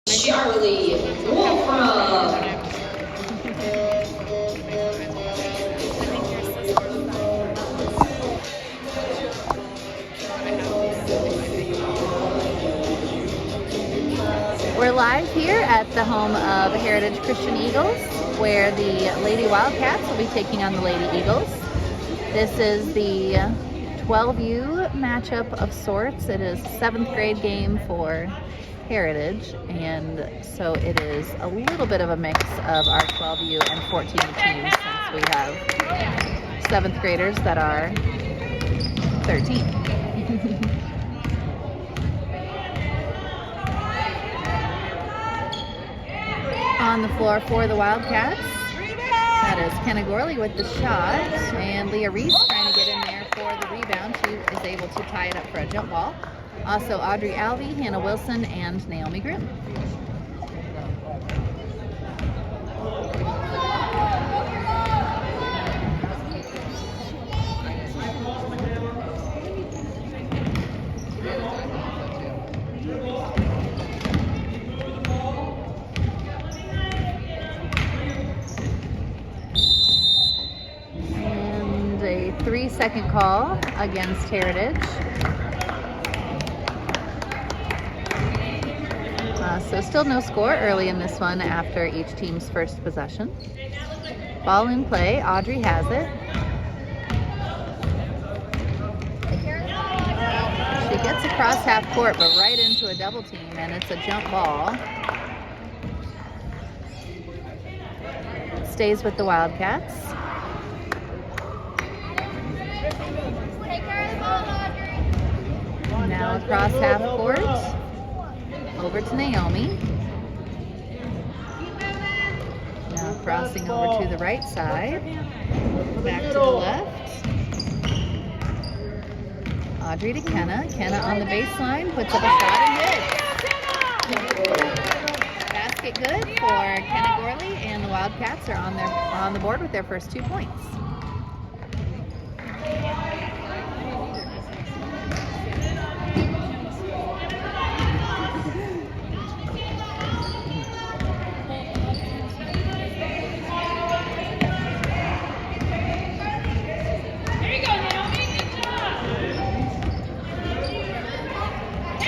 Charlie Wolfram. We're live here at the home of Heritage Christian Eagles, where the Lady Wildcats will be taking on the Lady Eagles. This is the 12U matchup of sorts. It is a 7th grade game for Heritage, and so it is a little bit of a mix of our 12U and 14U teams, since we have 7th graders that are 13. On the floor for the Wildcats, that is Kenna Gorley with the shot, and Leah Reese trying to get in there for the rebound. She is able to tie it up for a jump ball. Also Audrey Alvey, Hannah Wilson, and Naomi Grimm. And a 3-second call against Heritage. So still no score early in this one after each team's first possession. Ball in play, Audrey has it. She gets across half court, but right into a double team, and it's a jump ball. Stays with the Wildcats. Now across half court. Over to Naomi. Now crossing over to the right side. Back to the left. Audrey to Kenna. Kenna on the baseline. Puts up a shot and hits. Basket good for Kenna Gorley, and the Wildcats are on the board with their first 2 points.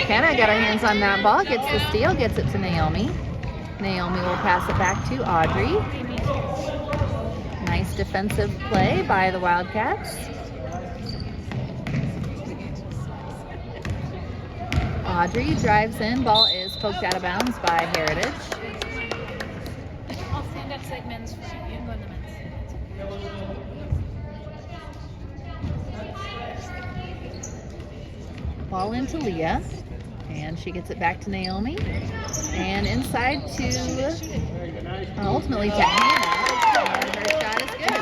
Kenna got her hands on that ball, gets the steal, gets it to Naomi. Naomi will pass it back to Audrey. Nice defensive play by the Wildcats. Audrey drives in, ball is poked out of bounds by Heritage. I'll stand up segments. You can go in the men's. Ball into Leah, and she gets it back to Naomi, and inside to ultimately to Hannah, and her shot is good.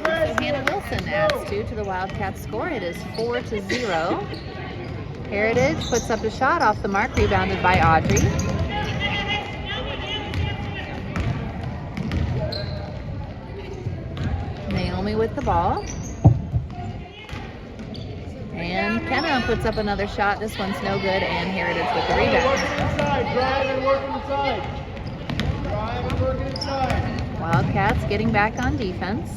So Hannah Wilson adds 2 to the Wildcats score. It is 4-0. Heritage puts up a shot off the mark, rebounded by Audrey. Naomi with the ball. And Kenna puts up another shot. This one's no good, and Heritage with the rebound. Drive and work inside. Drive and work inside. Wildcats getting back on defense.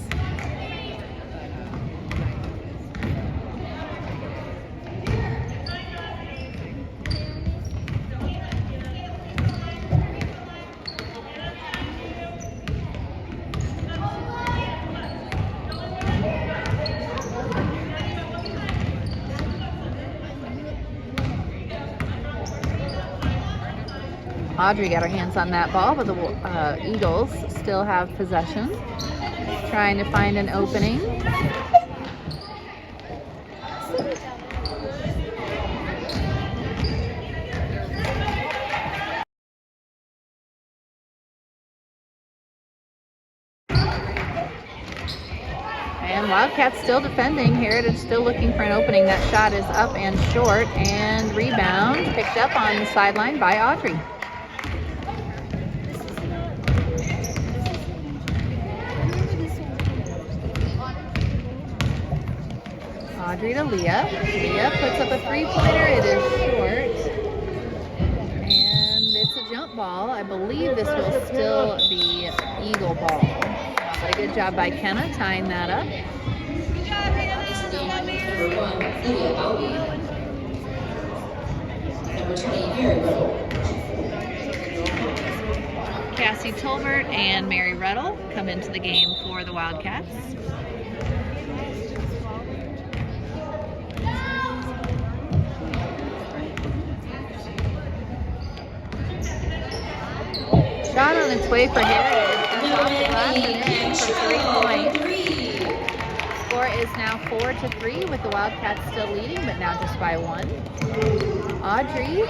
Audrey got her hands on that ball, but the Eagles still have possession. Trying to find an opening. And Wildcats still defending. Heritage still looking for an opening. That shot is up and short, and rebound picked up on the sideline by Audrey. Audrey to Leah. Leah puts up a 3-pointer. It is short. ball. I believe this will still be Eagle ball. But a good job by Kenna tying that up. Number 1, Lydia Bowie. Number 20, Mary Riddle. Cassie Tolbert and Mary Ruddle come into the game for the Wildcats. Shot on its way for Heritage. That's off the glass and in for 3 points. Score is now 4-3 with the Wildcats still leading, but now just by 1. Audrey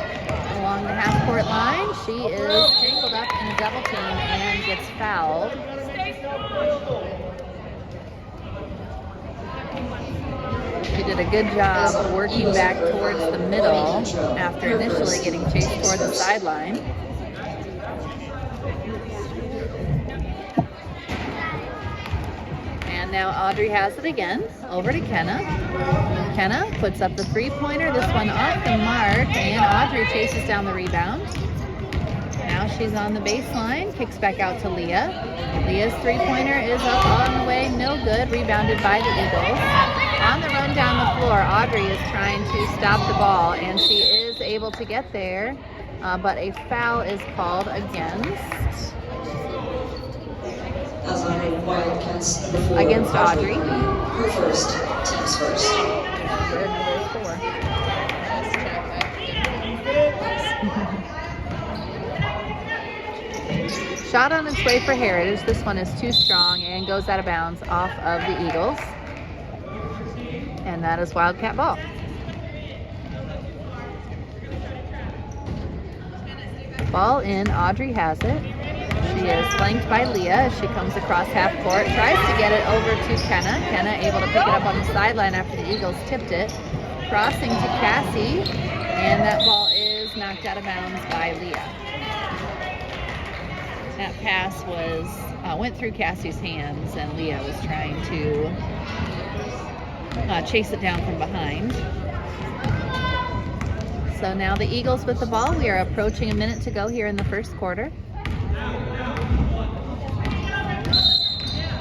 along the half-court line. She is tangled up in a double team and gets fouled. She did a good job of working back towards the middle after initially getting chased toward the sideline. And now Audrey has it again. Over to Kenna. Kenna puts up the 3-pointer. This one off the mark, and Audrey chases down the rebound. Now she's on the baseline, kicks back out to Leah. Leah's 3-pointer is up on the way, no good, rebounded by the Eagles. On the run down the floor, Audrey is trying to stop the ball, and she is able to get there, but a foul is called against Audrey. Her first, team's first. Shot on its way for Heritage. This one is too strong and goes out of bounds off of the Eagles. And that is Wildcat ball. Ball in, Audrey has it. She is flanked by Leah as she comes across half court, tries to get it over to Kenna. Kenna able to pick it up on the sideline after the Eagles tipped it. Crossing to Cassie, and that ball is knocked out of bounds by Leah. That pass went through Cassie's hands, and Leah was trying to chase it down from behind. So now the Eagles with the ball. We are approaching a minute to go here in the first quarter.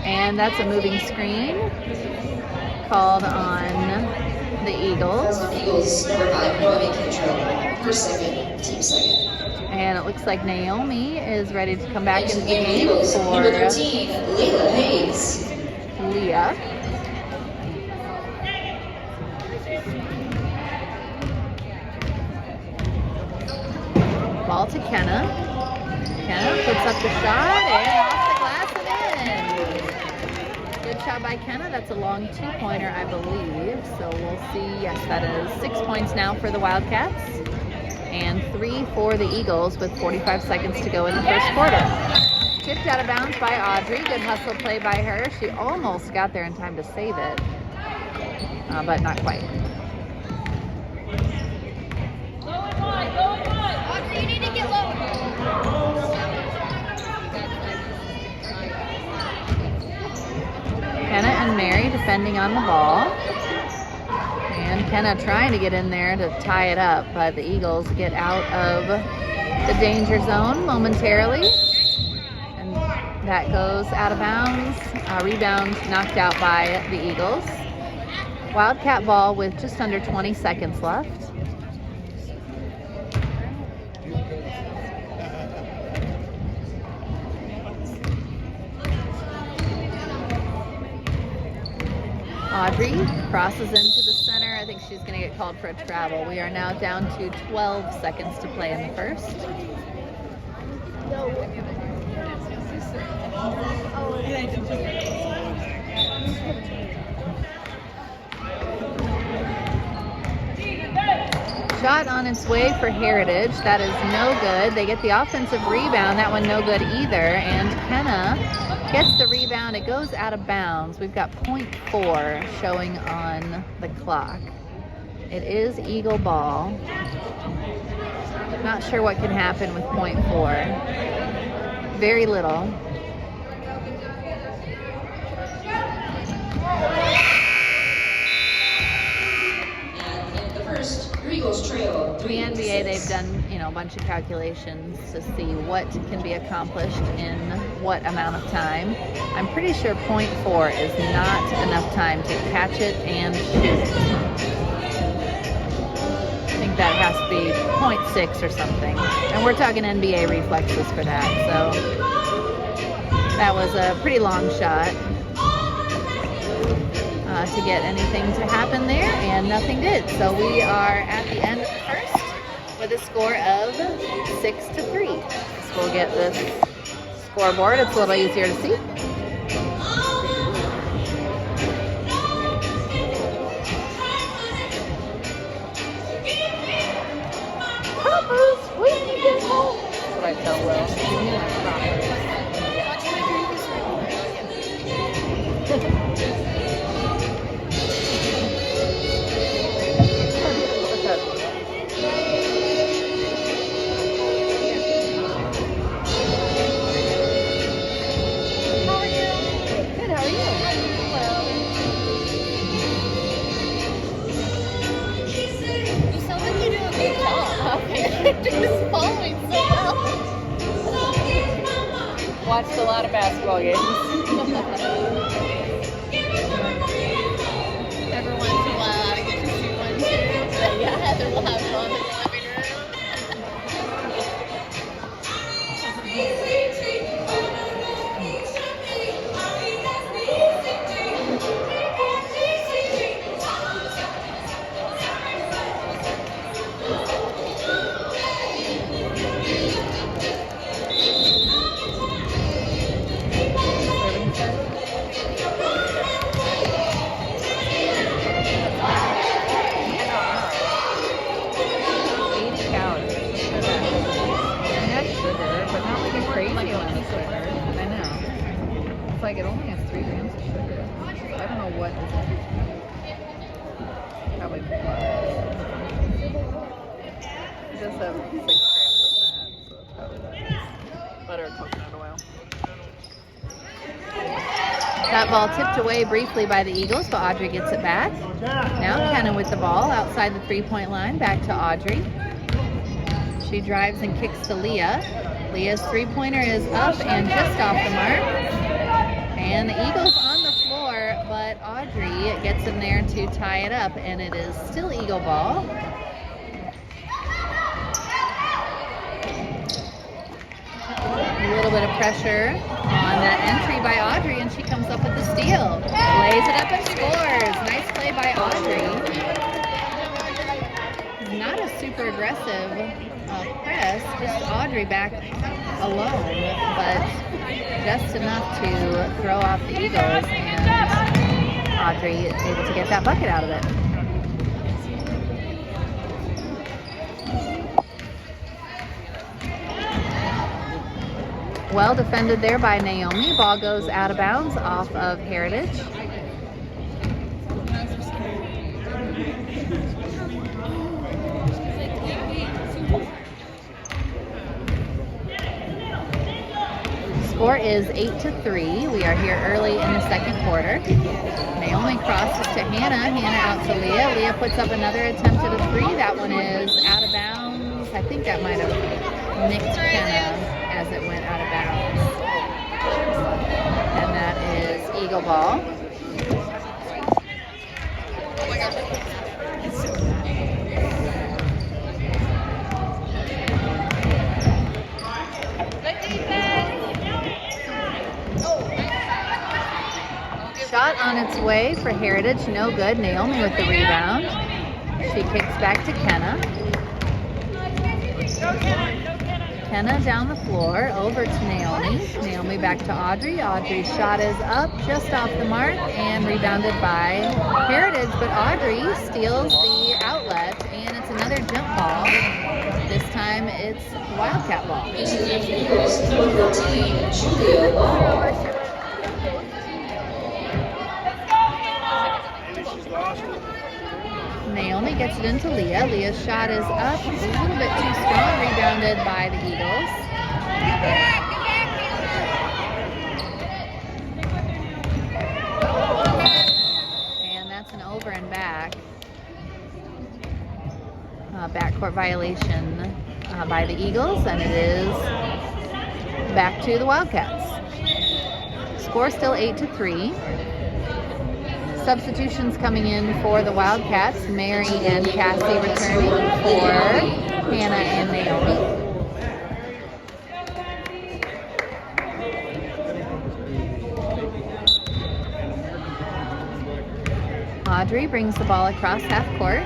And that's a moving screen called on the Eagles. Eagles, number 5, Naomi Cantrell. Her second, team second. And it looks like Naomi is ready to come back into the game Eagles, for number 13, Layla Hayes. Leah. Ball to Kenna. Kenna puts up the shot and off the glass and in. Good shot by Kenna. That's a long 2-pointer, I believe. So we'll see. Yes, that is 6 points now for the Wildcats and 3 for the Eagles with 45 seconds to go in the first quarter. Tipped out of bounds by Audrey. Good hustle play by her. She almost got there in time to save it, but not quite. Audrey, you need to get lower. Kenna and Mary defending on the ball. And Kenna trying to get in there to tie it up, but the Eagles get out of the danger zone momentarily. And that goes out of bounds. Rebound knocked out by the Eagles. Wildcat ball with just under 20 seconds left. Audrey crosses into the center. I think she's going to get called for a travel. We are now down to 12 seconds to play in the first. Shot on its way for Heritage. That is no good. They get the offensive rebound. That one no good either. And Kenna gets the rebound. It goes out of bounds. We've got 0.4 showing on the clock. It is Eagle ball. Not sure what can happen with 0.4. Very little. And in the first, Eagles trail The NBA, they've done, you know, a bunch of calculations to see what can be accomplished in what amount of time. I'm pretty sure 0.4 is not enough time to catch it and shoot. I think that has to be 0.6 or something. And we're talking NBA reflexes for that, so that was a pretty long shot to get anything to happen there, and nothing did. So we are at the end of the first with a score of 6-3. So we'll get this scoreboard. It's a little easier to see. Papa's waiting to get home. That's what I tell Will. Give me my promise. Following so well. Watched a lot of basketball games. Every once in a while, I get to see one too. But yeah, they're live on in the living room. Like it only has 3 grams of sugar. I don't know what is in it. Probably butter. It does have 6 grams of fat, so it's probably that. Butter and coconut oil. That ball tipped away briefly by the Eagles, but Audrey gets it back. Now Kenna with the ball outside the 3-point line, back to Audrey. She drives and kicks to Leah. Leah's 3-pointer is up and just off the mark. And the Eagles on the floor, but Audrey gets in there to tie it up, and it is still Eagle ball. A little bit of pressure on that entry by Audrey, and she comes up with the steal. Lays it up and scores. Nice play by Audrey. Not a super aggressive press, just Audrey back alone, but just enough to throw off the Eagles, and Audrey is able to get that bucket out of it. Well defended there by Naomi. Ball goes out of bounds off of Heritage. Score is 8-3. We are here early in the second quarter. Naomi crosses to Hannah. Hannah out to Leah. Leah puts up another attempt at a 3. That one is out of bounds. I think that might have nicked Kenna as it went out of bounds. And that is Eagle ball. Shot on its way for Heritage, no good. Naomi with the rebound. She kicks back to Kenna. Kenna down the floor, over to Naomi. Naomi back to Audrey. Audrey's shot is up, just off the mark, and rebounded by Heritage. But Audrey steals the outlet, and it's another jump ball. This time it's Wildcat ball. Eagles, number 14, Julia Ball. Naomi gets it into Leah. Leah's shot is up, a little bit too strong, rebounded by the Eagles. And that's an over and back. backcourt violation by the Eagles, and it is back to the Wildcats. Score still 8-3. Substitutions coming in for the Wildcats. Mary and Cassie returning for Hannah and Naomi. Audrey brings the ball across half court.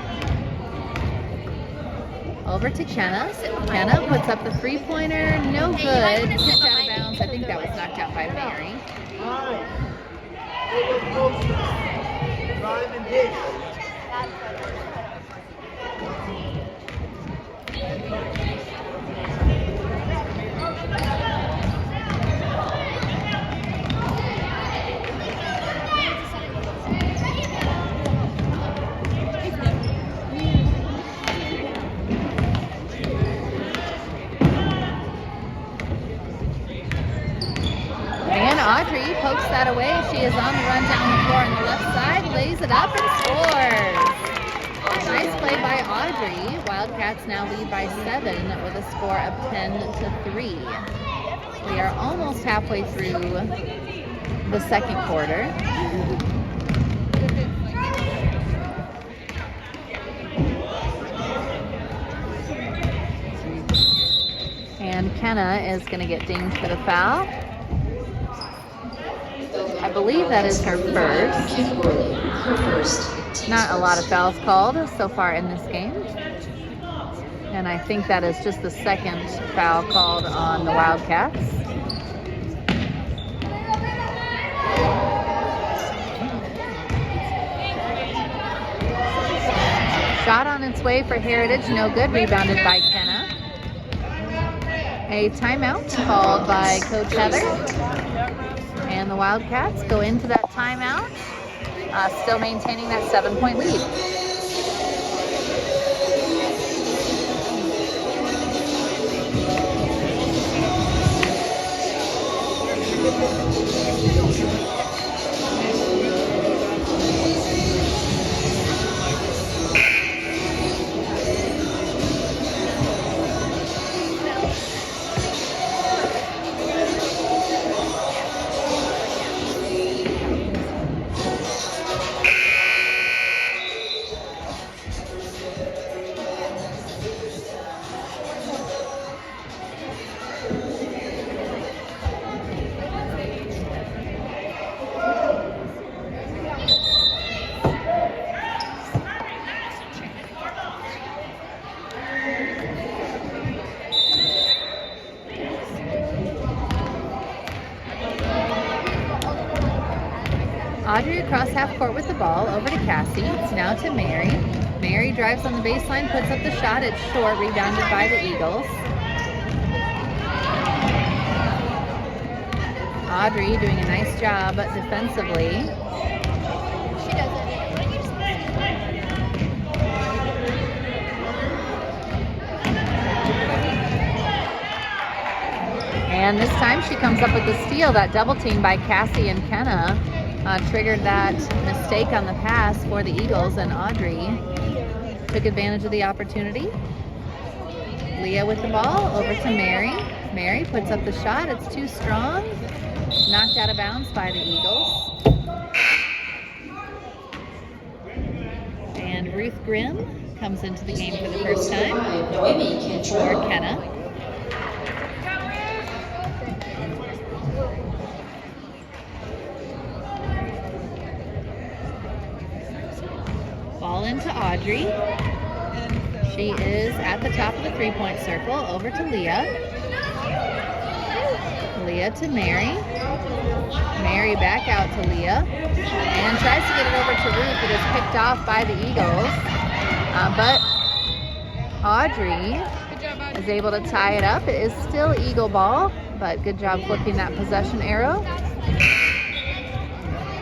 Over to Kenna. Kenna puts up the three-pointer. No good. Kicked out of bounds. I think that was knocked out by Mary. Drive and hit. And Audrey pokes that away. She is on the run down the floor on the left side, lays it up and scores. Nice play by Audrey. Wildcats now lead by 7 with a score of 10-3. We are almost halfway through the second quarter. And Kenna is going to get dinged for the foul. I believe that is her first. Not a lot of fouls called so far in this game. And I think that is just the second foul called on the Wildcats. Shot on its way for Heritage, no good, rebounded by Kenna. A timeout called by Coach Heather. And the Wildcats go into that timeout, still maintaining that 7-point lead. Audrey across half court with the ball, over to Cassie. It's now to Mary. Mary drives on the baseline, puts up the shot. It's short, rebounded by the Eagles. Audrey doing a nice job defensively. She does it. And this time she comes up with the steal. That double team by Cassie and Kenna triggered that mistake on the pass for the Eagles, and Audrey took advantage of the opportunity. Leah with the ball, over to Mary. Mary puts up the shot. It's too strong. Knocked out of bounds by the Eagles. And Ruth Grimm comes into the game for the first time for Kenna. Ball into Audrey. She is at the top of the three-point circle. Over to Leah. Leah to Mary. Mary back out to Leah. And tries to get it over to Ruth. It is picked off by the Eagles. But Audrey is able to tie it up. It is still Eagle ball, but good job flipping that possession arrow.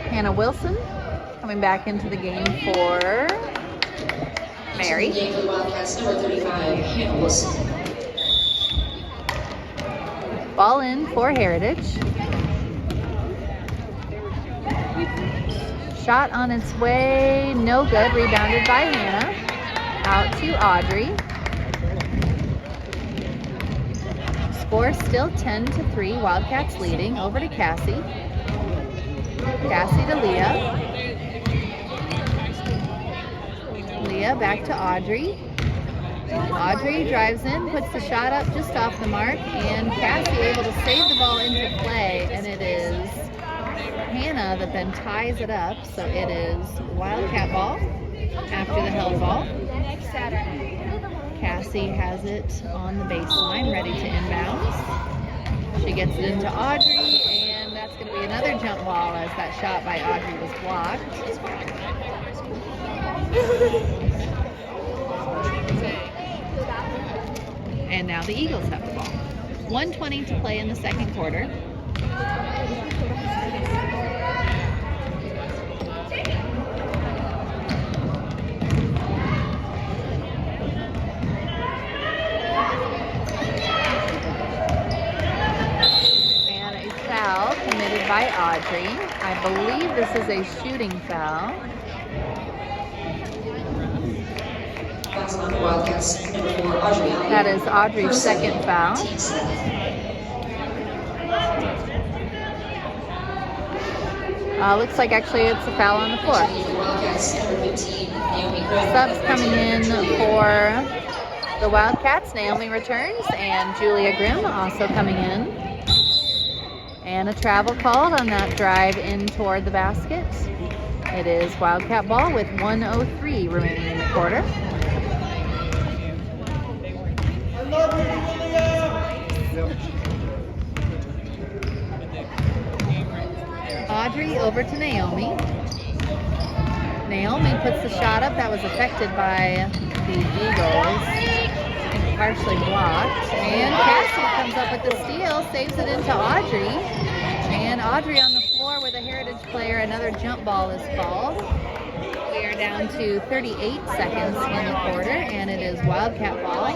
Hannah Wilson coming back into the game for Mary. Game for the Wildcats, number 35, Hannah Wilson. Ball in for Heritage. Shot on its way, no good. Rebounded by Hannah. Out to Audrey. Score still 10-3. Wildcats leading. Over to Cassie. Cassie to Leah. Leah back to Audrey. Audrey drives in, puts the shot up just off the mark, and Cassie able to save the ball into play, and it is Hannah that then ties it up, so it is Wildcat ball after the held ball. Next Saturday. Cassie has it on the baseline, ready to inbounds. She gets it into Audrey, and that's going to be another jump ball as that shot by Audrey was blocked. And now the Eagles have the ball. 1:20 to play in the second quarter. And a foul committed by Audrey. I believe this is a shooting foul. That's on the Wildcats. Number 4, Audrey. That is Audrey's second foul. Team 7. Looks like actually it's a foul on the floor. Wildcats. Number 15, Naomi Grimm. Subs coming in for the Wildcats. Naomi returns, and Julia Grimm also coming in. And a travel called on that drive in toward the basket. It is Wildcat ball with 1:03 remaining in the quarter. Audrey over to Naomi. Naomi puts the shot up that was affected by the Eagles. Partially blocked. And Cassie comes up with the steal, saves it into Audrey. And Audrey on the floor with a Heritage player. Another jump ball is called. We are down to 38 seconds in the quarter, and it is Wildcat ball.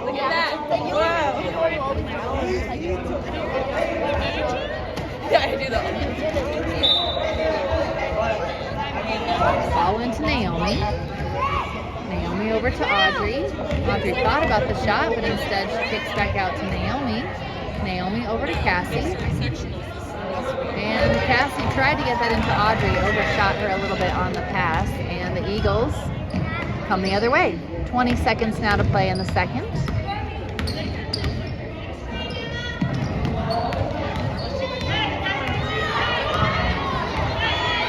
Look at that. Wow. Yeah, I do that. Ball into Naomi. Naomi over to Audrey. Audrey thought about the shot, but instead she kicks back out to Naomi. Naomi over to Cassie. And Cassie tried to get that into Audrey, overshot her a little bit on the pass, and the Eagles come the other way. 20 seconds now to play in the second.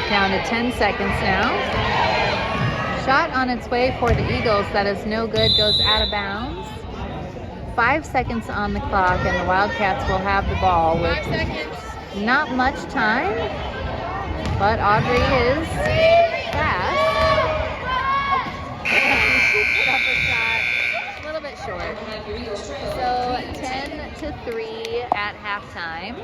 Down to 10 seconds now. Shot on its way for the Eagles that is no good, goes out of bounds. 5 seconds on the clock, and the Wildcats will have the ball with 5 seconds. not much time, but Audrey is fast. Up a shot, a little bit short. So 10-3 at halftime.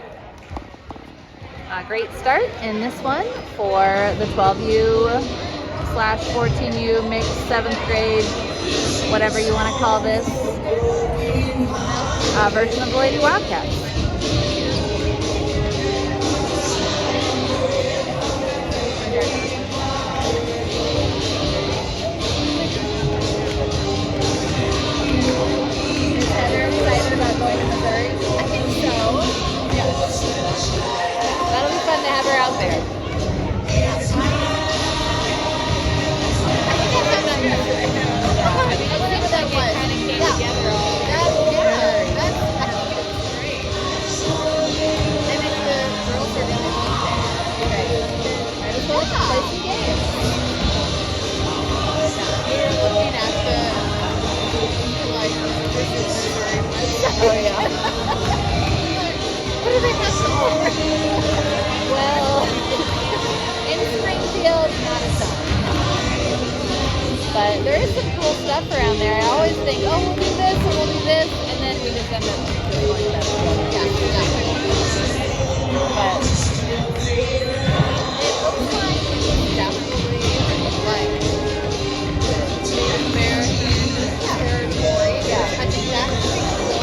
A great start in this one for the 12U/14U mixed 7th grade, whatever you want to call this, version of the Lady Wildcats. Is Heather excited about going to Missouri? I think so. Yes. That'll be fun to have her out there. Oh yeah. What do they have to offer? Well, in Springfield, not a ton. But there is some cool stuff around there. I always think, oh, we'll do this and we'll do this, and then we just end up doing that. Yeah. But it looks like definitely like Native American territory. Yeah, I think that's pretty cool.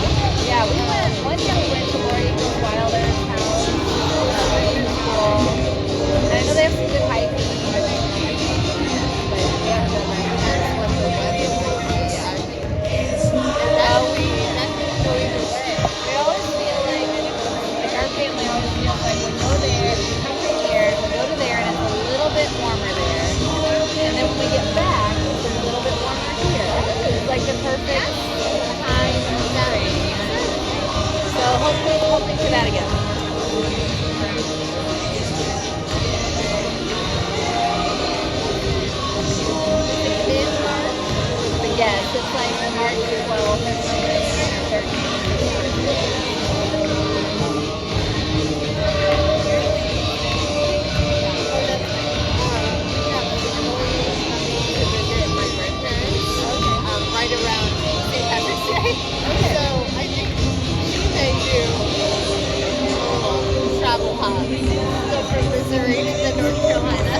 Yeah, we went, one year we went to Lori Wilder's house. It was cool. And I know they have some good hiking. But yeah, that's what the weather will be, I think. And now we, that could go either way. They always hoping for that again. But yes, it's like March 12th or something, or 13th. Right around St. Patrick's Day. So I think they do travel hubs. So from Missouri to North Carolina.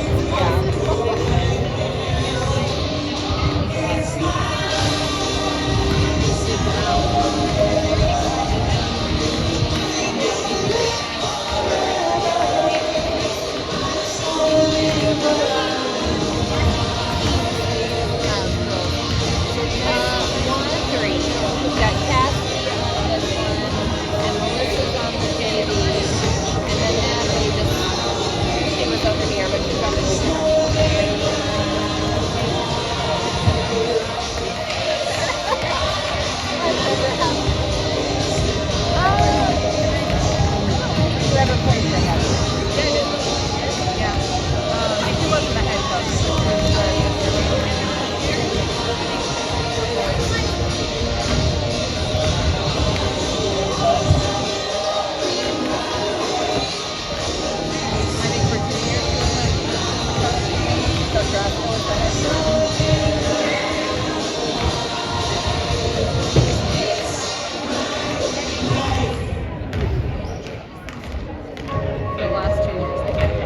Three. We've got Cassie on this one, and Melissa's on the JV, and then Natalie she was over here, but she's on the whoever plays the head. Yeah. She wasn't the head coach. I think for 2 years Coach Russell was the head coach. The last 2 years they kept it.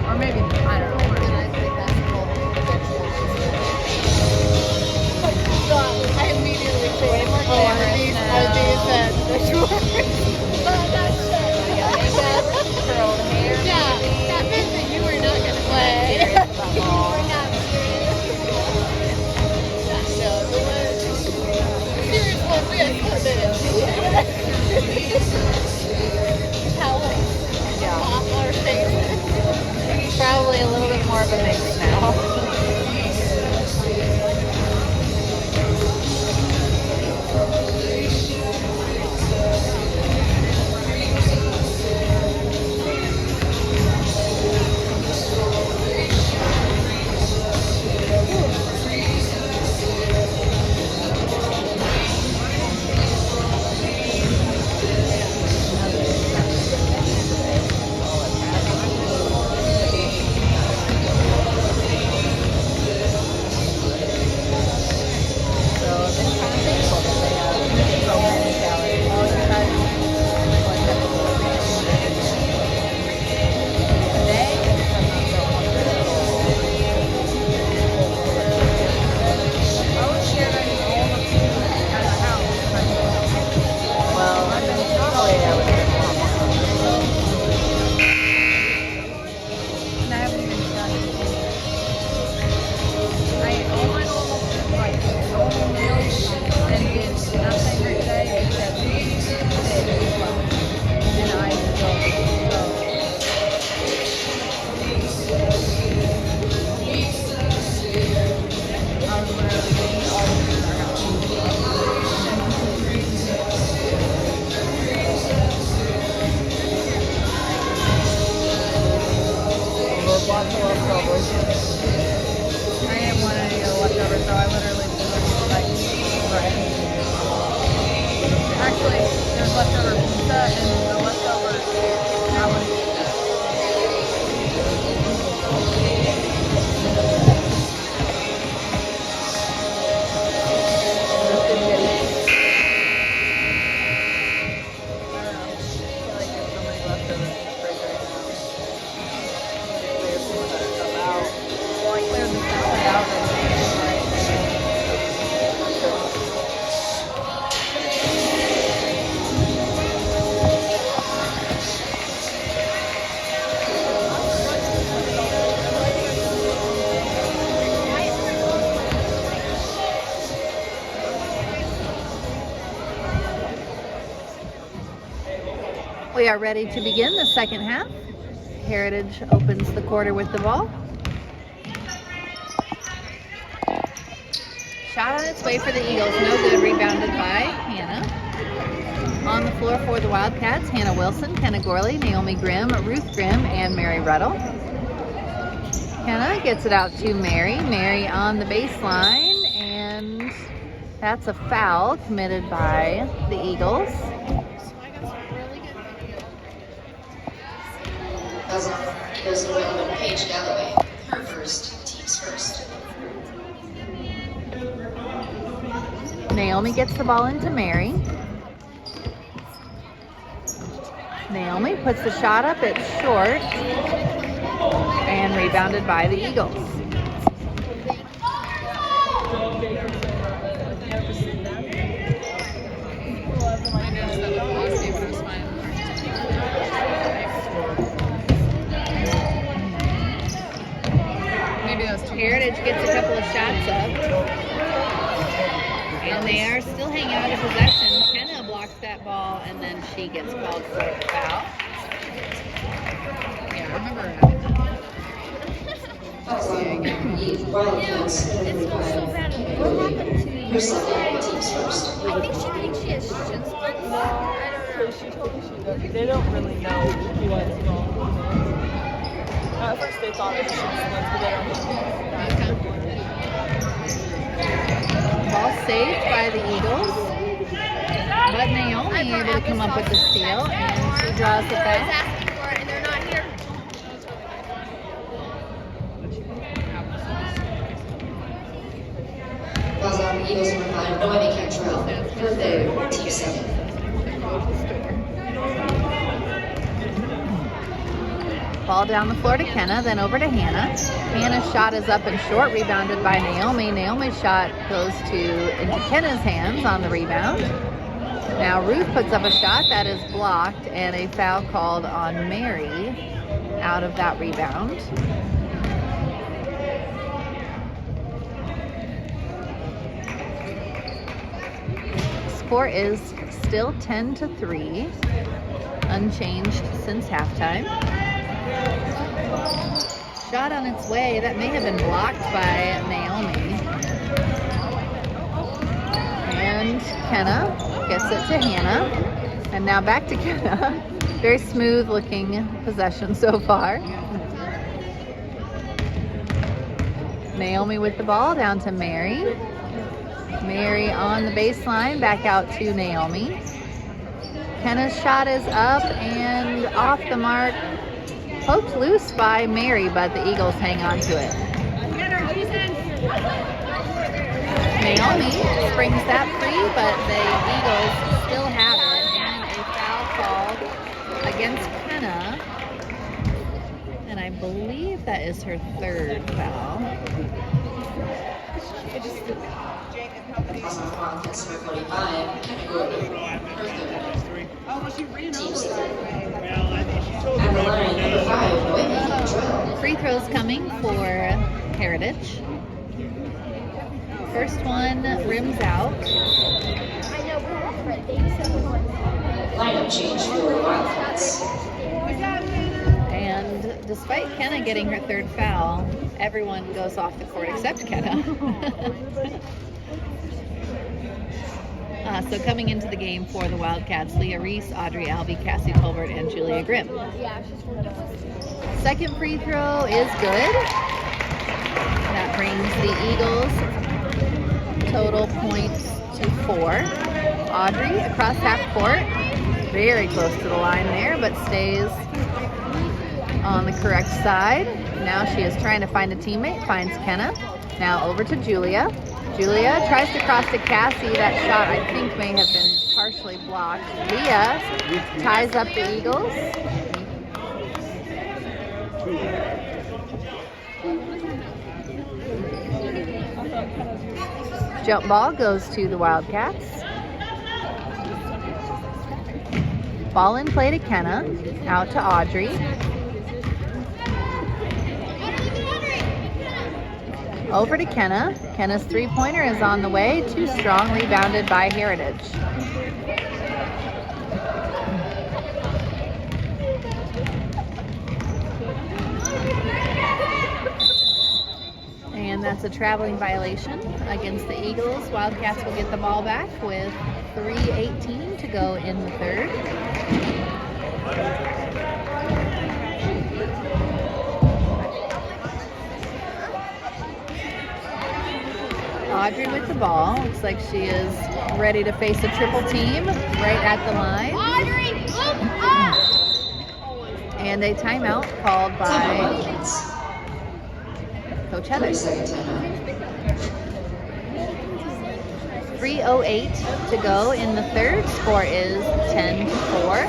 Or maybe, I don't know. And I think that's cool. So I immediately think, oh, are these the shorts? But that's Curled hair. yeah, that meant that you were not going to play. You were not serious. No, the one serious one, yes, towel Yeah. off our faces. Probably a little bit more of a mix now. We are ready to begin the second half. Heritage opens the quarter with the ball. Shot on its way for the Eagles, no good, rebounded by Hannah. On the floor for the Wildcats, Hannah Wilson, Kenna Gorley, Naomi Grimm, Ruth Grimm, and Mary Ruddle. Kenna gets it out to Mary. Mary on the baseline, and that's a foul committed by the Eagles. So I got some really good video. Fouls on Eagles number 11, Paige Galloway. Her first, team's first. Naomi gets the ball into Mary. Naomi puts the shot up, it's short, and rebounded by the Eagles. I noticed that with last name, but it was fine. Maybe that was too Heritage gets a couple of shots up, and they are still hanging out of possession. Kenna blocks that ball, and then she gets called for a foul. Yeah, I remember having that. Fouls on Eve Wildcats number 35. What happened to Her second, team's first. I think she has shin splints. I don't know. She told me she does. They don't really know what's wrong. At first they thought it was shin splints, but they don't know. Ball saved by the Eagles, but Naomi able to come up with the steal, and she draws the I was foul. asking for it, and they're not here. Fouls on Eagles number 5, Noemi Cantrell. Her third, team second. Ball down the floor to Kenna, then over to Hannah. Hannah's shot is up and short, rebounded by Naomi. Naomi's shot goes into Kenna's hands on the rebound. Now Ruth puts up a shot that is blocked, and a foul called on Mary out of that rebound. Score is still 10-3, unchanged since halftime. Shot on its way, that may have been blocked by Naomi. And Kenna gets it to Hannah. And now back to Kenna. Very smooth looking possession so far. Naomi with the ball down to Mary. Mary on the baseline, back out to Naomi. Kenna's shot is up and off the mark. Poked loose by Mary, but the Eagles hang on to it. Naomi springs that free, but the Eagles still have it, and a foul called against Kenna. And I believe that is her third foul. Fouls on Wildcats number 45, Kenna Gorley. Her third, team second. At the line, number 5, Noemi Cantrell. Free throws coming for Heritage. First one rims out. Lineup change for Wildcats. And despite Kenna getting her third foul, everyone goes off the court except Kenna. So coming into the game for the Wildcats, Leah Reese, Audrey Albee, Cassie Tolbert, and Julia Grimm. Second free throw is good. That brings the Eagles total points to 4. Audrey across half court, very close to the line there, but stays on the correct side. Now she is trying to find a teammate, finds Kenna. Now over to Julia. Julia tries to cross to Cassie. That shot, I think, may have been partially blocked. Leah ties up the Eagles. Jump ball goes to the Wildcats. Ball in play to Kenna. Out to Audrey. Over to Kenna. Kenna's three-pointer is on the way. Too strong, rebounded by Heritage. That's a traveling violation against the Eagles. Wildcats will get the ball back with 3:18 to go in the third. Audrey with the ball. Looks like she is ready to face a triple team right at the line. And a timeout called by Wildcats. Coach Heather. 30-second timeout. 3:08 to go in the third. Score is 10-4.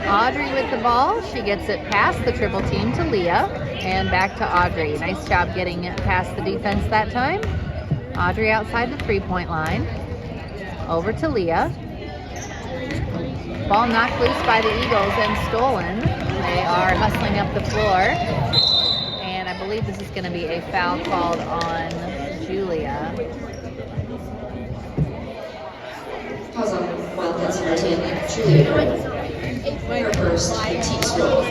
Audrey with the ball. She gets it past the triple team to Leah and back to Audrey. Nice job getting it past the defense that time. Audrey outside the 3-point line. Over to Leah. Ball knocked loose by the Eagles and stolen. They are hustling up the floor. And I believe this is going to be a foul called on Julia. Pause on Wildcats number 10, Julia Doran. Her first, the team's goal.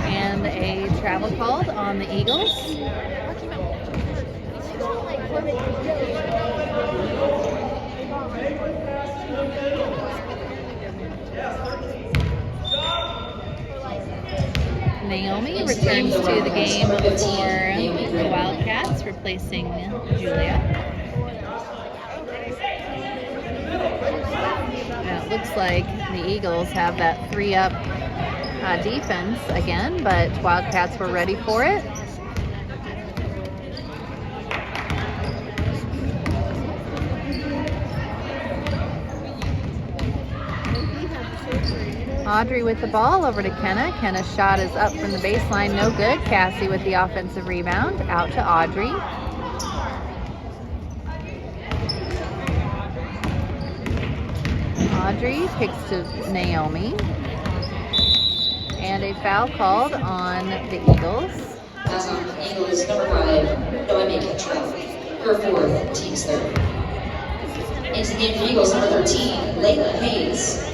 And a travel called on the Eagles. Naomi returns to the game for the Wildcats, replacing Julia. Now it looks like the Eagles have that 3-up defense again, but Wildcats were ready for it. Audrey with the ball over to Kenna. Kenna's shot is up from the baseline, no good. Cassie with the offensive rebound, out to Audrey. Audrey kicks to Naomi. And a foul called on the Eagles. That's on Eagles number 5, Noemi Cantrell. Her fourth, team's third. Into the game for Eagles number 13, Layla Hayes.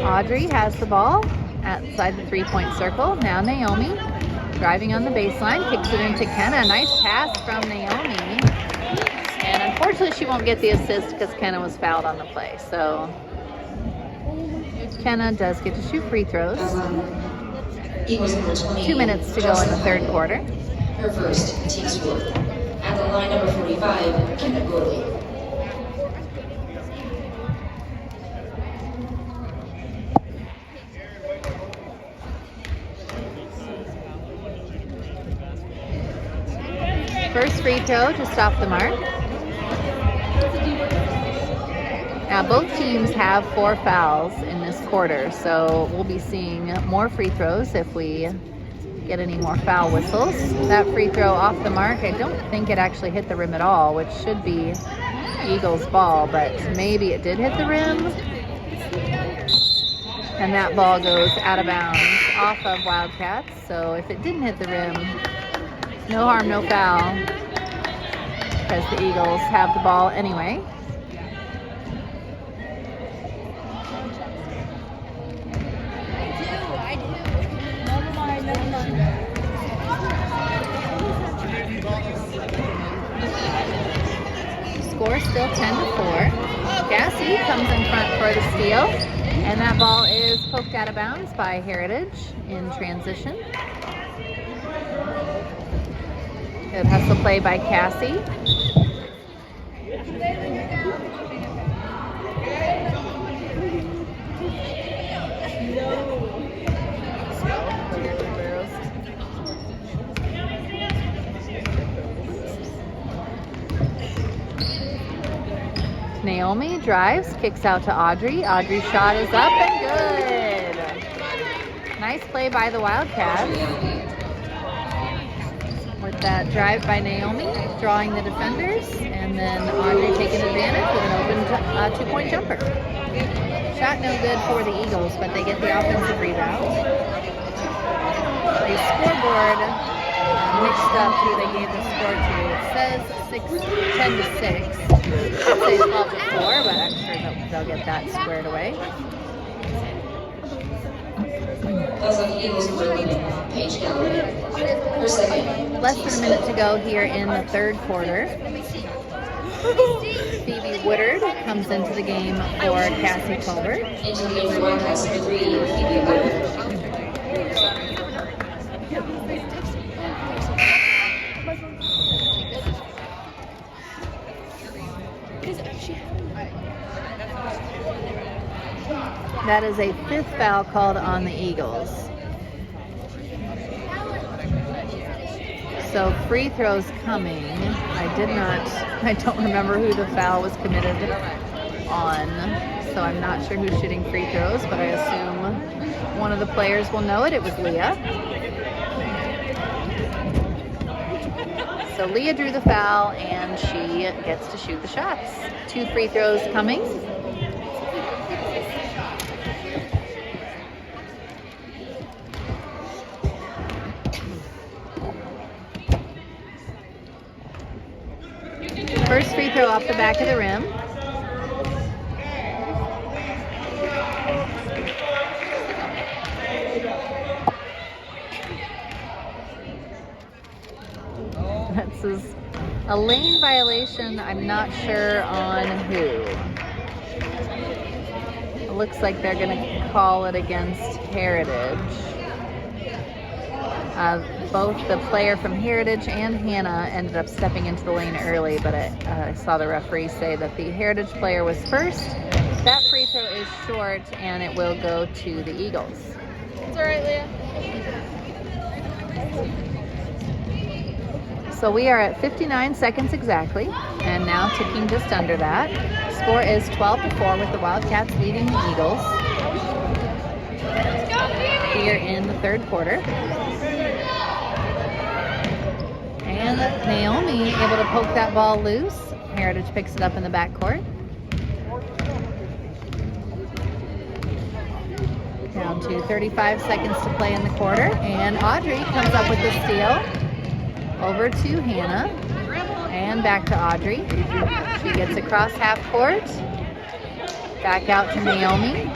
Audrey has the ball outside the 3-point circle. Now Naomi driving on the baseline, kicks it into Kenna. Nice pass from Naomi. And unfortunately she won't get the assist because Kenna was fouled on the play. So Kenna does get to shoot free throws. Eagles number 20. 2 minutes to go in the third quarter. Her first, team's fourth. At the line number 45, Kenna Gorley. First free throw just off the mark. Now both teams have 4 fouls in this quarter, so we'll be seeing more free throws if we get any more foul whistles. That free throw off the mark, I don't think it actually hit the rim at all, which should be Eagles ball, but maybe it did hit the rim. And that ball goes out of bounds off of Wildcats, so if it didn't hit the rim, no harm, no foul, because the Eagles have the ball anyway. Score still 10-4. Cassie comes in front for the steal, And that ball is poked out of bounds by Heritage in transition. Good hustle play by Cassie. Naomi drives, kicks out to Audrey. Audrey's shot is up and good. Nice play by the Wildcats. With that drive by Naomi, drawing the defenders, and then Audrey taking advantage with an open two-point jumper. Shot no good for the Eagles, but they get the offensive rebound. The scoreboard mixed up who they gave the score to. It says 10-6. It says 12-4, but I'm sure they'll get that squared away. That's on the Eagles for eliminating Paige Galloway. Her second. Less than a minute to go here in the third quarter. Phoebe Woodard comes into the game for Cassie Colbert. Into the game for Wildcats number 3, Phoebe Woodard. That is a 5th foul called on the Eagles. So free throws coming. I don't remember who the foul was committed on. So I'm not sure who's shooting free throws, but I assume one of the players will know it. It was Leah. So Leah drew the foul and she gets to shoot the shots. 2 free throws coming. First free throw off the back of the rim. This is a lane violation. I'm not sure on who. It looks like they're going to call it against Heritage. Both the player from Heritage and Hannah ended up stepping into the lane early, but I saw the referee say that the Heritage player was first. That free throw is short, and it will go to the Eagles. It's all right, Leah. So we are at 59 seconds exactly, and now ticking just under that. Score is 12-4 with the Wildcats leading the Eagles here in the third quarter. And Naomi able to poke that ball loose. Heritage picks it up in the backcourt. Down to 35 seconds to play in the quarter. And Audrey comes up with the steal. Over to Hannah. And back to Audrey. She gets across half court. Back out to Naomi.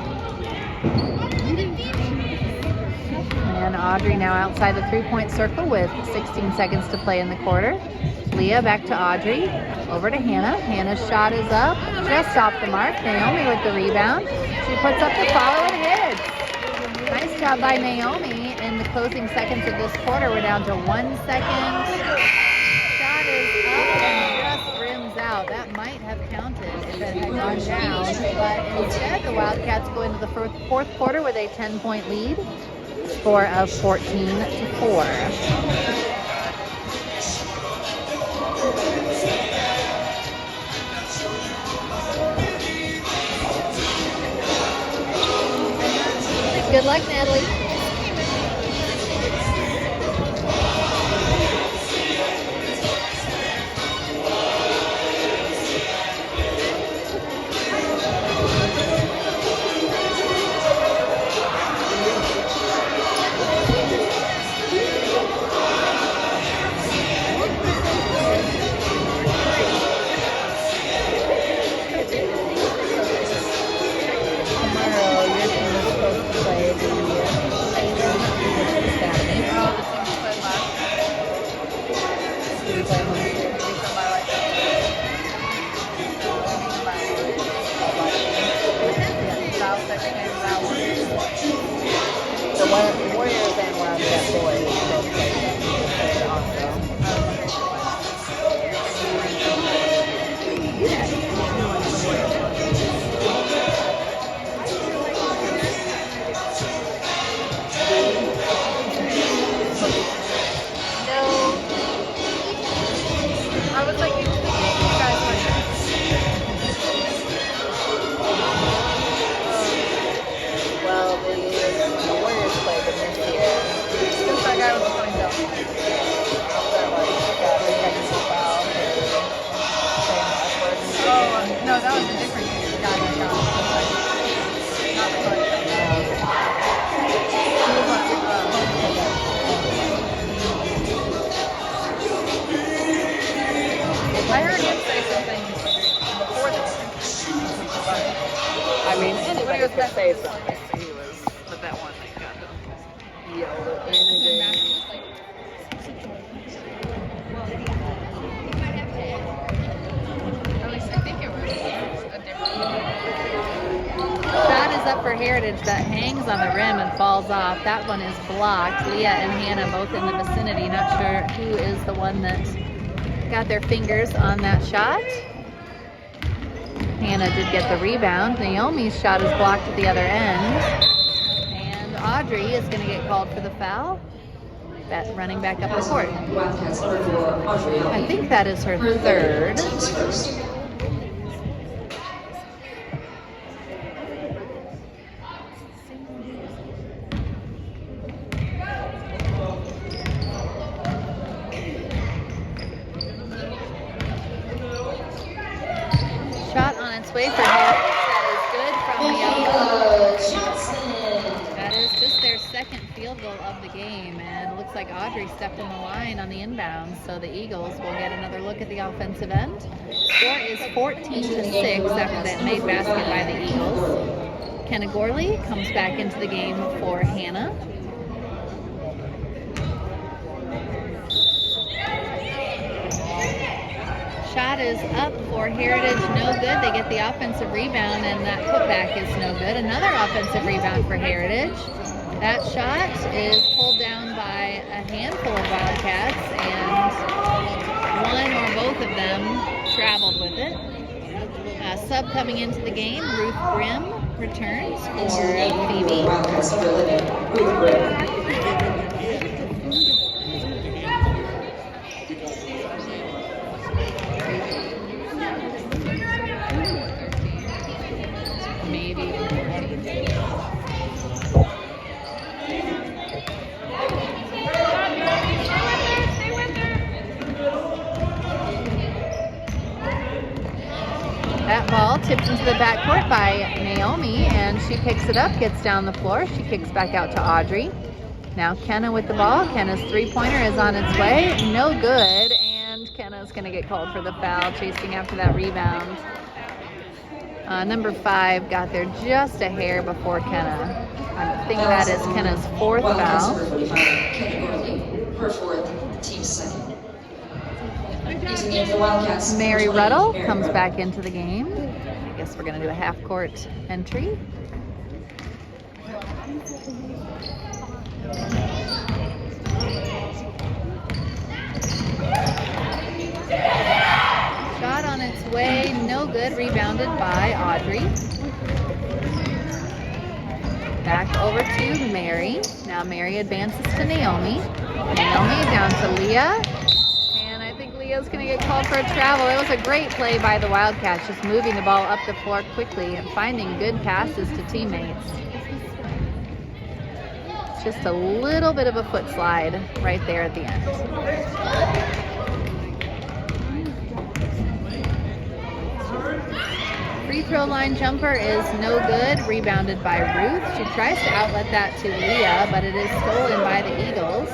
And Audrey now outside the three-point circle with 16 seconds to play in the quarter. Leah back to Audrey. Over to Hannah. Hannah's shot is up. Just off the mark. Naomi with the rebound. She puts up the follow and hits. Nice job by Naomi in the closing seconds of this quarter. We're down to 1 second. Shot is up and just rims out. That might have counted if it had gone down. But instead, the Wildcats go into the fourth quarter with a 10-point lead. Score of 14-4. Good luck, Natalie. Tomorrow, your team is supposed to play the The Warriors and Wildcat boys both played them there also. No. I was like, you guys were. Well, the Warriors played them this year. Since that guy was coming down. That was got a technical foul for saying upwards. Oh, no, that was a different guy that got it. Not the one. He was on I heard him say something before this. I mean, anybody was could that? say something. He was, but that one thing got him yelled at in the game. At least I think it was a different. Shot is up for Heritage that hangs on the rim and falls off. That one is blocked. Leah and Hannah both in the vicinity. Not sure who is the one that got their fingers on that shot. Hannah did get the rebound. Naomi's shot is blocked at the other end. And Audrey is going to get called for the foul. That running back up the court. Wildcats number 4, Audrey. I think that is her third. Teams first. Shot on its way for Heritage. That is good from the Johnson. That is just their second field goal of the game, and it looks like Audrey stepped in the line on the inbound, so the Eagles will get another look at the offensive end. Score is 14-6 after that made basket by the Eagles. Kenna Gorley comes back into the game for Hannah. Shot is up for Heritage, no good. They get the offensive rebound, and that putback is no good. Another offensive rebound for Heritage. That shot is pulled down by a handful of Wildcats, and one or both of them traveled with it. Sub coming into the game, Ruth Grimm returns Into the for game for Phoebe. Wildcats number 11, Ruth Grimm. Maybe. That ball tipped into the backcourt by Naomi, and she picks it up, gets down the floor. She kicks back out to Audrey. Now Kenna with the ball. Kenna's three-pointer is on its way. No good, and Kenna's going to get called for the foul, chasing after that rebound. Number 5 got there just a hair before Kenna. I think that is Kenna's fourth Wildcats foul. number 45, Kenna Gorley, her fourth, team second. Into the game for Wildcats. Mary number 20, Ruddle Mary comes Ruddle. back into the game. I guess we're going to do a half-court entry. Shot on its way, no good. Rebounded by Audrey. Back over to Mary. Now Mary advances to Naomi. Naomi down to Leah. And I think Leah's going to get called for a travel. It was a great play by the Wildcats, just moving the ball up the floor quickly and finding good passes to teammates. Just a little bit of a foot slide right there at the end. Free throw line jumper is no good. Rebounded by Ruth. She tries to outlet that to Leah, but it is stolen by the Eagles.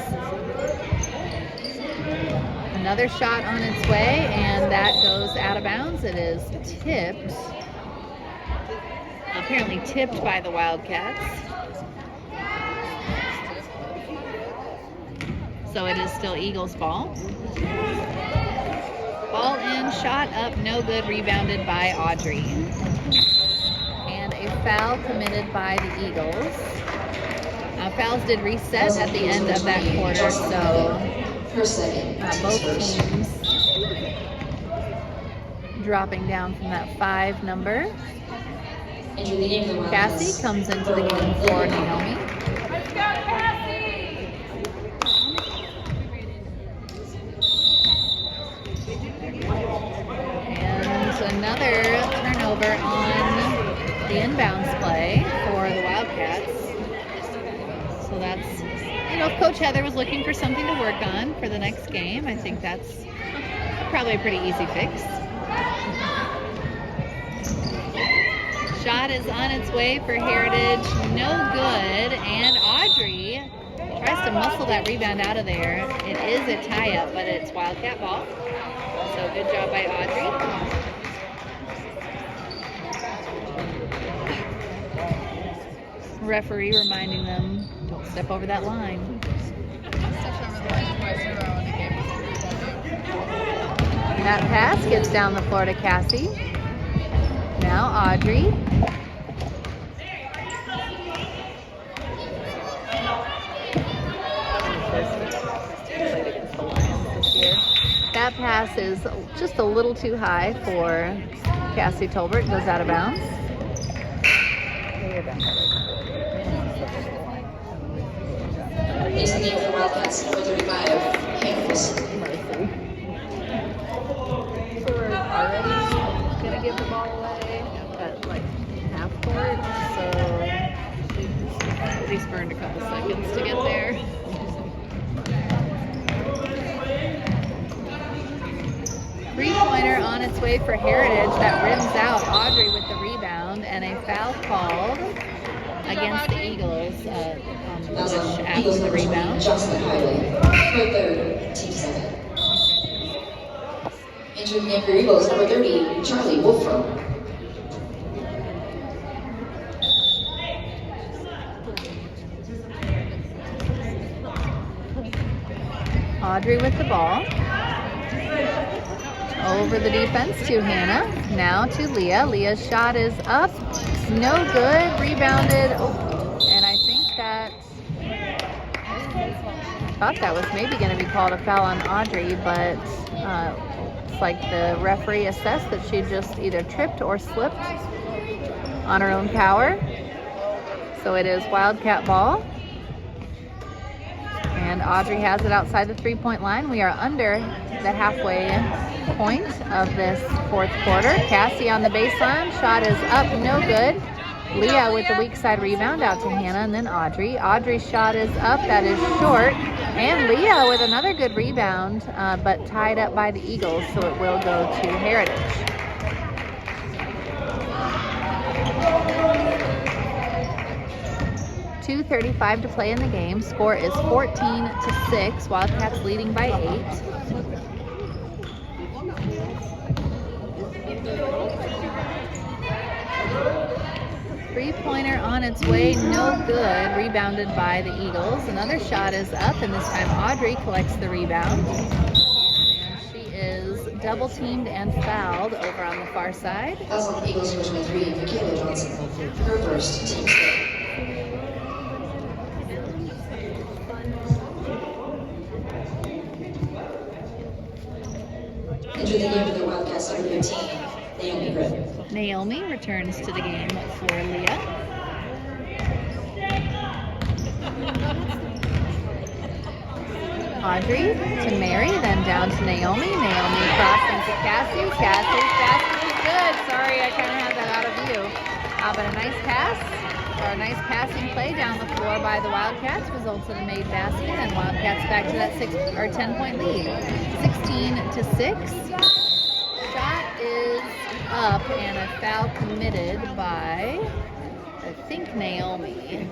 Another shot on its way, and that goes out of bounds. It is tipped. Apparently tipped by the Wildcats. So it is still Eagles ball. Ball in, shot up, no good, rebounded by Audrey. And a foul committed by the Eagles. fouls did reset at the end of that quarter, so First second. both teams dropping down from that 5 number. Entering the game for the Wildcats. Cassie comes into the game for Naomi. And another turnover on the inbounds play for the Wildcats. So that's, if Coach Heather was looking for something to work on for the next game, I think that's probably a pretty easy fix. Shot is on its way for Heritage, no good, and Audrey tries to muscle that rebound out of there. It is a tie-up, but it's Wildcat ball. So good job by Audrey. Referee reminding them, don't step over that line. That pass gets down the floor to Cassie. Now Audrey. That pass is just a little too high for Cassie Tolbert. Goes out of bounds. Is the game for the Wildcats, number 35, Hannafus. So we're already gonna give the ball away at like half court. So at least burned a couple seconds to get there. Three-pointer on its way for Heritage. That rims out. Audrey with the rebound, and a foul called against the Eagles. Bush after the rebound. Jocelyn Hiley, her third, team 7. Entering the game for Eagles, number 30, Charlie Wolfram. Audrey with the ball. Over the defense to Hannah. Now to Leah. Leah's shot is up. No good. Rebounded. Oh, and I think that thought that was maybe going to be called a foul on Audrey, but it's like the referee assessed that she just either tripped or slipped on her own power. So it is Wildcat ball. And Audrey has it outside the three-point line. We are under the halfway point of this fourth quarter. Cassie on the baseline. Shot is up, no good. Leah with the weak side rebound out to Hannah, and then Audrey. Audrey's shot is up, that is short. And Leah with another good rebound, but tied up by the Eagles, so it will go to Heritage. .235 to play in the game. Score is 14-6. Wildcats leading by 8. Three-pointer on its way, no good. Rebounded by the Eagles. Another shot is up, and this time Audrey collects the rebound. And she is double-teamed and fouled over on the far side. Fouls on the Eagles for 23, Michaela Johnson. Her first, team 6. Enter the game for the Wildcats, number 15, Naomi Grimm. Naomi returns to the game for Leah. Audrey to Mary, then down to Naomi. Naomi crossing to Cassie. Cassie's basket is good. Sorry, I kind of had that out of view. But a nice pass, or a nice passing play down the floor by the Wildcats results in a made basket, and Wildcats back to that 10-point lead. 16-6. Shot is up, and a foul committed by, I think, Naomi.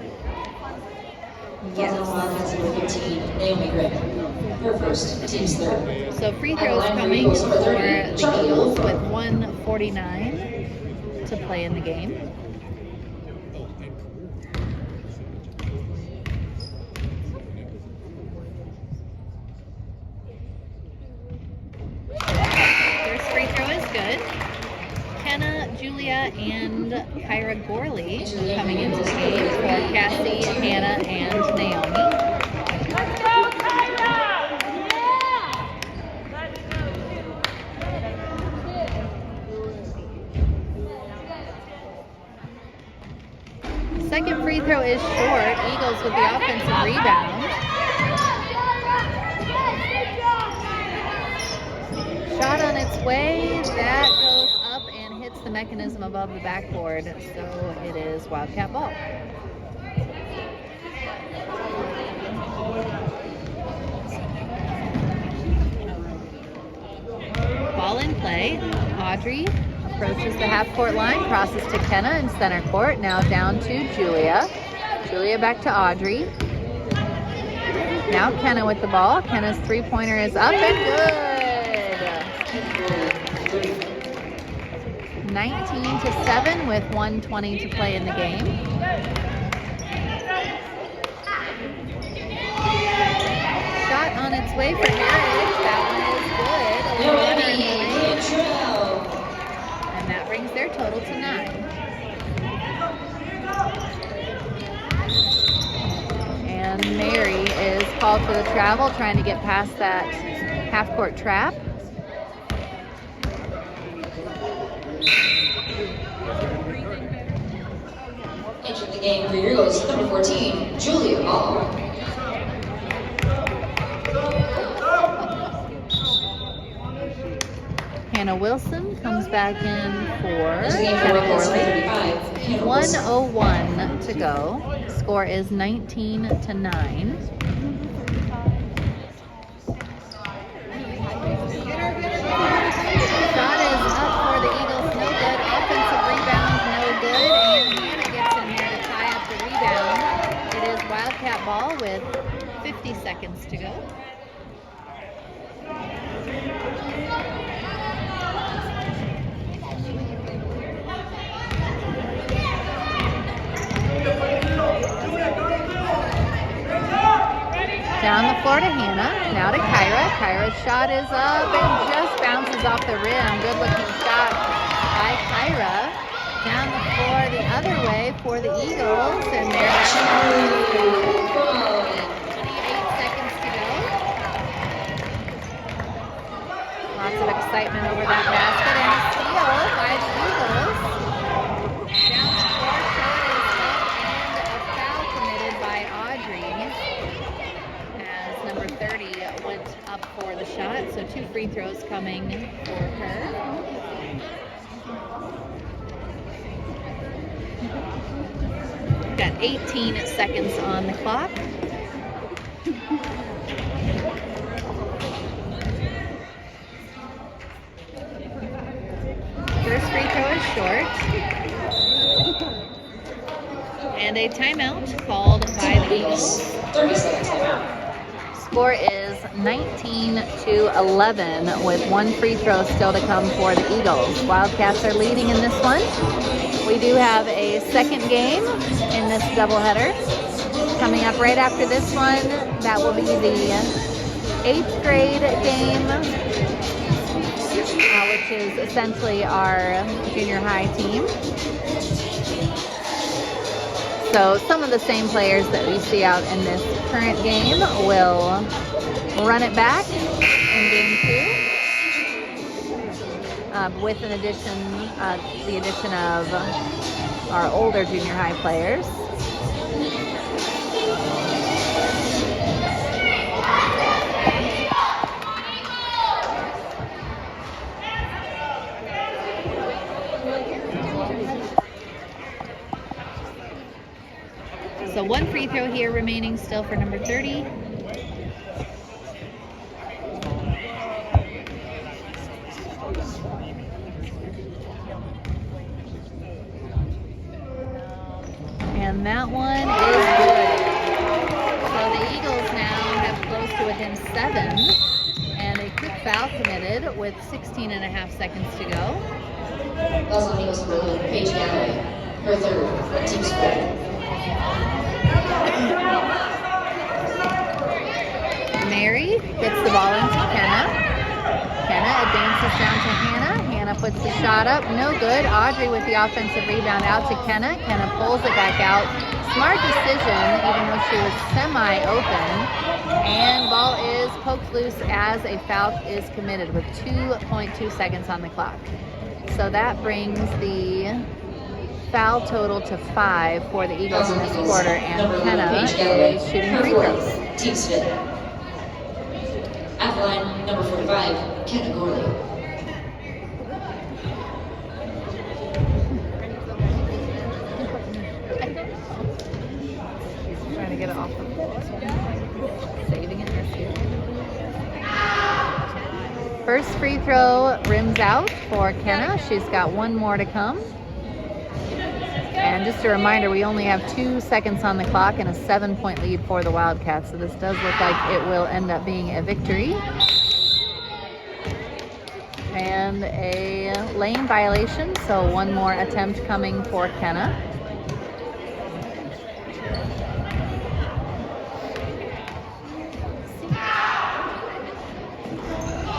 Yes. Wildcats number 15, Naomi Grimm. Her first, team's third. So free throws coming for the Eagles with 1:49 to play in the game. First free throw is good. Kenna, Julia, and Kyra Gorley coming into the game for Cassie, Hannah, and Naomi. offensive rebound. Shot on its way. That goes up and hits the mechanism above the backboard. So it is Wildcat ball. Ball in play. Audrey approaches the half-court line, crosses to Kenna in center court. Now down to Julia. Julia back to Audrey. Now Kenna with the ball. Kenna's three-pointer is up and good. 19-7 with 1:20 to play in the game. Shot on its way for Heritage. That one is good. And that brings their total to 9. And Mary is called for the travel, trying to get past that half-court trap. Entering the game for Eagles, number 14, Julia Ball. Hannah Wilson comes back in for Entering the game for Jenna Eagles, Corley. 35, Hannah Wilson. 1:01 to go. Score is 19-9. Shot is up for the Eagles, no good. Offensive rebound, no good. And Hannah gets in there to tie up the rebound. It is Wildcat ball with 50 seconds to go. Down the floor to Hannah, now to Kyra. Kyra's shot is up and just bounces off the rim. Good looking shot by Kyra. Down the floor the other way for the Eagles, and there's 28 seconds to go. Lots of excitement over that basket, and a steal by the Eagles. Down the floor, shot is up, and a foul committed by Audrey. Number 30 went up for the shot, so 2 free throws coming for her. Got 18 seconds on the clock. First free throw is short. And a timeout called by the Eagles. 30-second timeout. Score is 19-11 with 1 free throw still to come for the Eagles. Wildcats are leading in this one. We do have a second game in this doubleheader. Coming up right after this one, that will be the 8th grade game, which is essentially our junior high team. So some of the same players that we see out in this current game will run it back in game 2, with an addition, the addition of our older junior high players. So 1 free throw here remaining still for number 30. And that one is good. So the Eagles now have close to within 7. And a quick foul committed with 16.5 seconds to go. Los Angeles Blue, Paige Galloway, her 3rd team score. Mary gets the ball into Kenna. Kenna advances down to Hannah. Hannah puts the shot up, no good. Audrey with the offensive rebound out to Kenna. Kenna pulls it back out. Smart decision, even though she was semi-open. And ball is poked loose as a foul is committed with 2.2 seconds on the clock. So that brings the foul total to 5 for the Eagles in this quarter, and Number 11, Kenna Paige Galloway. is shooting Number free 40, throws. Team Smith. At the line, number 45, Kenna Gorley. Trying to get it off of saving it. First free throw rims out for Kenna. She's got one more to come. And just a reminder, we only have 2 seconds on the clock and a 7-point lead for the Wildcats. So this does look like it will end up being a victory. And a lane violation, so one more attempt coming for Kenna.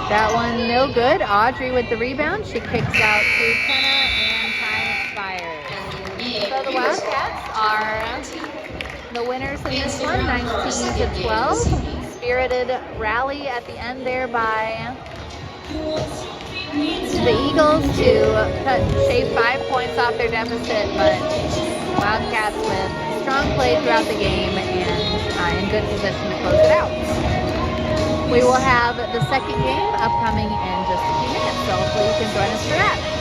That one no good. Audrey with the rebound. She kicks out to Kenna, and time expires. So the Wildcats are the winners in this one, 19-12. Spirited rally at the end there by the Eagles to shave 5 points off their deficit, but Wildcats with strong play throughout the game and in good position to close it out. We will have the second game upcoming in just a few minutes, so hopefully you can join us for that.